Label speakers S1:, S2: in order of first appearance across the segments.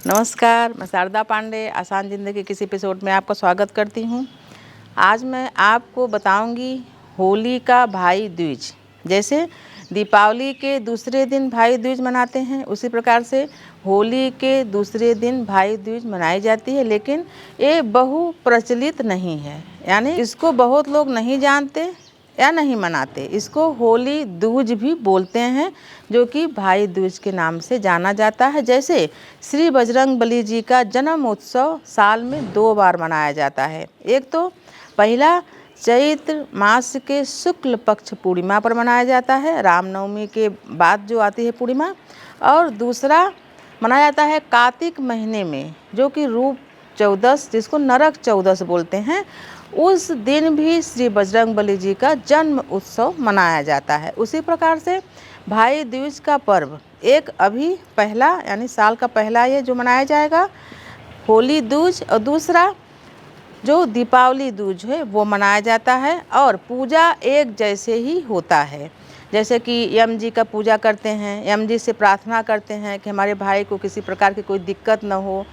S1: नमस्कार, मैं शारदा पांडे आसान ज़िंदगी किसी एपिसोड में आपका स्वागत करती हूँ। आज मैं आपको बताऊंगी होली का भाई दूज। जैसे दीपावली के दूसरे दिन भाई दूज मनाते हैं, उसी प्रकार से होली के दूसरे दिन भाई दूज मनाई जाती है, लेकिन ये बहु प्रचलित नहीं है, यानी इसको बहुत लोग नहीं जानते या नहीं मनाते। इसको होली दूज भी बोलते हैं, जो कि भाई दूज के नाम से जाना जाता है। जैसे श्री बजरंगबली जी का जन्म उत्सव साल में 2 बार मनाया जाता है। एक तो पहला चैत्र मास के शुक्ल पक्ष पूर्णिमा पर मनाया जाता है, रामनवमी के बाद जो आती है पूर्णिमा, और दूसरा मनाया जाता है कार्तिक महीने में, जो कि रूप चौदस, जिसको नरक चौदस बोलते हैं। उस दिन भी श्री बजरंगबली जी का जन्म उत्सव मनाया जाता है। उसी प्रकार से भाई दूज का पर्व एक अभी पहला, यानी साल का पहला ये जो मनाया जाएगा होली दूज, और दूसरा जो दीपावली दूज है वो मनाया जाता है। और पूजा एक जैसे ही होता है, जैसे कि यम जी का पूजा करते हैं, यम जी से प्रार्थना करते हैं कि हमारे भाई को किसी प्रकार की कोई दिक्कत न हो,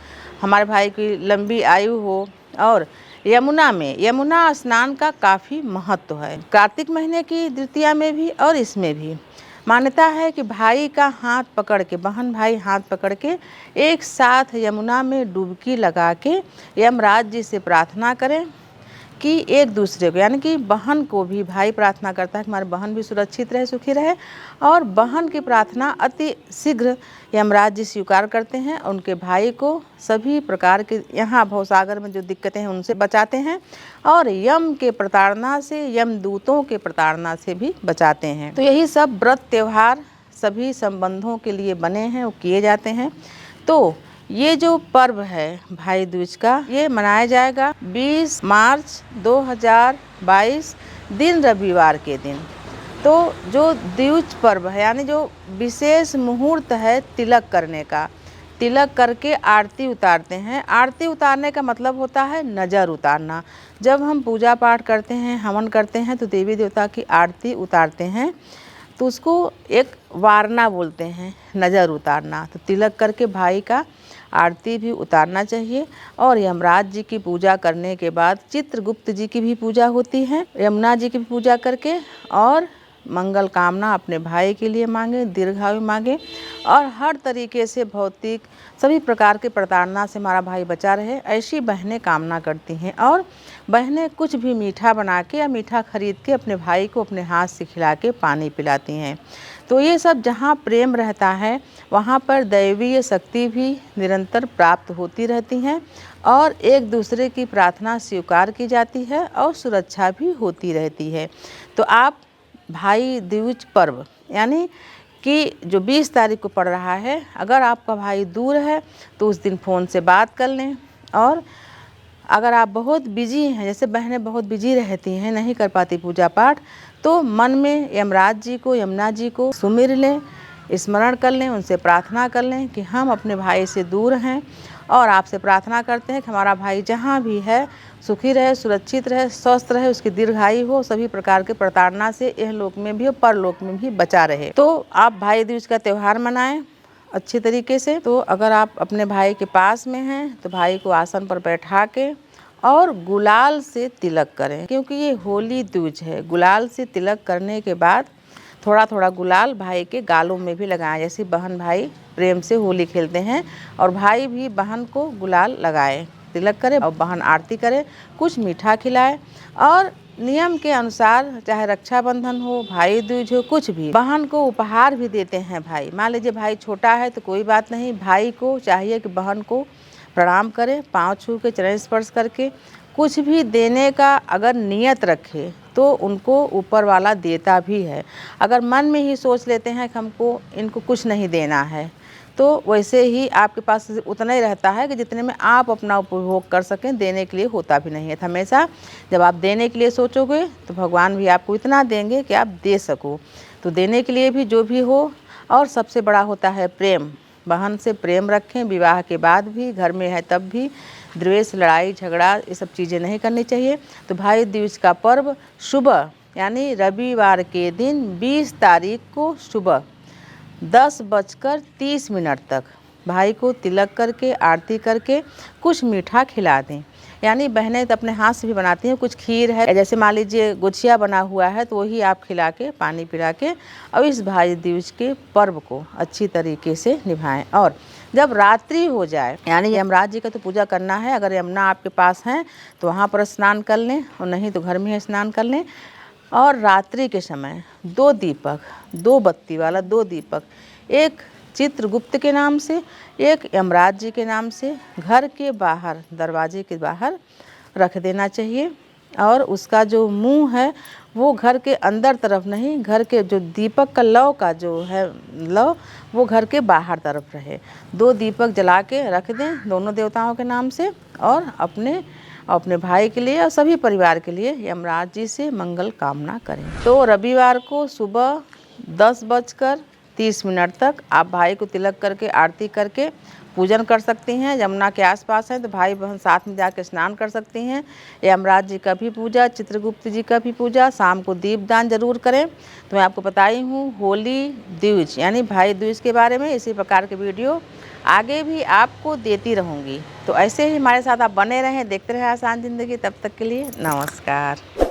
S1: हमारे भाई की लंबी आयु हो। और यमुना स्नान का काफ़ी महत्व है। कार्तिक महीने की द्वितीया में भी और इसमें भी मान्यता है कि भाई का हाथ पकड़ के, बहन भाई हाथ पकड़ के एक साथ यमुना में डुबकी लगा के यमराज जी से प्रार्थना करें कि एक दूसरे को, यानी कि बहन को भी भाई प्रार्थना करता है कि हमारी बहन भी सुरक्षित रहे, सुखी रहे, और बहन की प्रार्थना अति शीघ्र यमराज जी स्वीकार करते हैं। उनके भाई को सभी प्रकार के यहाँ भवसागर में जो दिक्कतें हैं उनसे बचाते हैं, और यम के प्रताड़ना से, यमदूतों के प्रताड़ना से भी बचाते हैं। तो यही सब व्रत त्यौहार सभी संबंधों के लिए बने हैं, वो किए जाते हैं। तो ये जो पर्व है भाई दूज का, ये मनाया जाएगा 20 मार्च 2022 दिन रविवार के दिन। तो जो दूज पर्व है, यानी जो विशेष मुहूर्त है तिलक करने का, तिलक करके आरती उतारते हैं। आरती उतारने का मतलब होता है नज़र उतारना। जब हम पूजा पाठ करते हैं, हवन करते हैं, तो देवी देवता की आरती उतारते हैं, तो उसको एक वारना बोलते हैं, नज़र उतारना। तो तिलक करके भाई का आरती भी उतारना चाहिए। और यमराज जी की पूजा करने के बाद चित्रगुप्त जी की भी पूजा होती है, यमुना जी की भी पूजा करके, और मंगल कामना अपने भाई के लिए मांगे, दीर्घायु मांगे, और हर तरीके से भौतिक सभी प्रकार के प्रताड़ना से हमारा भाई बचा रहे, ऐसी बहनें कामना करती हैं। और बहनें कुछ भी मीठा बना के या मीठा खरीद के अपने भाई को अपने हाथ से खिला के पानी पिलाती हैं। तो ये सब जहाँ प्रेम रहता है वहाँ पर दैवीय शक्ति भी निरंतर प्राप्त होती रहती हैं, और एक दूसरे की प्रार्थना स्वीकार की जाती है, और सुरक्षा भी होती रहती है। तो आप भाई दूज पर्व, यानी कि जो 20 तारीख को पड़ रहा है, अगर आपका भाई दूर है तो उस दिन फ़ोन से बात कर लें। और अगर आप बहुत बिजी हैं, जैसे बहनें बहुत बिजी रहती हैं, नहीं कर पाती पूजा पाठ, तो मन में यमराज जी को, यमुना जी को सुमिर लें, स्मरण कर लें, उनसे प्रार्थना कर लें कि हम अपने भाई से दूर हैं, और आपसे प्रार्थना करते हैं कि हमारा भाई जहाँ भी है सुखी रहे, सुरक्षित रहे, स्वस्थ रहे, उसकी दीर्घायु हो, सभी प्रकार के प्रताड़ना से यह लोक में भी और परलोक में भी बचा रहे। तो आप भाई दूज का त्यौहार मनाएं अच्छी तरीके से। तो अगर आप अपने भाई के पास में हैं तो भाई को आसन पर बैठा के और गुलाल से तिलक करें, क्योंकि ये होली दूज है। गुलाल से तिलक करने के बाद थोड़ा थोड़ा गुलाल भाई के गालों में भी लगाएं। जैसे बहन भाई प्रेम से होली खेलते हैं, और भाई भी बहन को गुलाल लगाए, तिलक करे, और बहन आरती करे, कुछ मीठा खिलाए। और नियम के अनुसार, चाहे रक्षाबंधन हो, भाई दूज हो, कुछ भी, बहन को उपहार भी देते हैं भाई। मान लीजिए भाई छोटा है तो कोई बात नहीं, भाई को चाहिए कि बहन को प्रणाम करे, पाँव छू के, चरण स्पर्श करके कुछ भी देने का अगर नियत रखे तो उनको ऊपर वाला देता भी है। अगर मन में ही सोच लेते हैं कि हमको इनको कुछ नहीं देना है, तो वैसे ही आपके पास उतना ही रहता है कि जितने में आप अपना उपभोग कर सकें, देने के लिए होता भी नहीं है। हमेशा जब आप देने के लिए सोचोगे तो भगवान भी आपको इतना देंगे कि आप दे सको। तो देने के लिए भी जो भी हो, और सबसे बड़ा होता है प्रेम। बहन से प्रेम रखें, विवाह के बाद भी, घर में है तब भी। द्वेष, लड़ाई झगड़ा, ये सब चीज़ें नहीं करनी चाहिए। तो भाई दूज का पर्व सुबह, यानी रविवार के दिन 20 तारीख को सुबह 10:30 तक भाई को तिलक करके आरती करके कुछ मीठा खिला दें। यानी बहनें तो अपने हाथ से भी बनाती हैं, कुछ खीर है, जैसे मान लीजिए गुझिया बना हुआ है तो वही आप खिला के पानी पिला के और इस भाई दूज के पर्व को अच्छी तरीके से निभाएं। और जब रात्रि हो जाए, यानी यमराज जी का तो पूजा करना है, अगर यमुना आपके पास हैं तो वहाँ पर स्नान कर लें और नहीं तो घर में स्नान कर लें। और रात्रि के समय 2 दीपक, 2 बत्ती वाला 2 दीपक, एक चित्रगुप्त के नाम से, एक यमराज जी के नाम से घर के बाहर, दरवाजे के बाहर रख देना चाहिए। और उसका जो मुंह है वो घर के अंदर तरफ नहीं, घर के जो दीपक का लौ का जो है लौ वो घर के बाहर तरफ रहे। 2 दीपक जला के रख दें दोनों देवताओं के नाम से और अपने भाई के लिए और सभी परिवार के लिए यमराज जी से मंगल कामना करें। तो रविवार को सुबह 10:30 तक आप भाई को तिलक करके आरती करके पूजन कर सकती हैं। यमुना के आसपास हैं तो भाई बहन साथ में जाकर स्नान कर सकती हैं। यमराज जी का भी पूजा, चित्रगुप्त जी का भी पूजा, शाम को दीपदान जरूर करें। तो मैं आपको बताई हूँ होली दूज यानी भाई दूज के बारे में। इसी प्रकार के वीडियो आगे भी आपको देती रहूँगी। तो ऐसे ही हमारे साथ आप बने रहें, देखते रहें आसान ज़िंदगी। तब तक के लिए नमस्कार।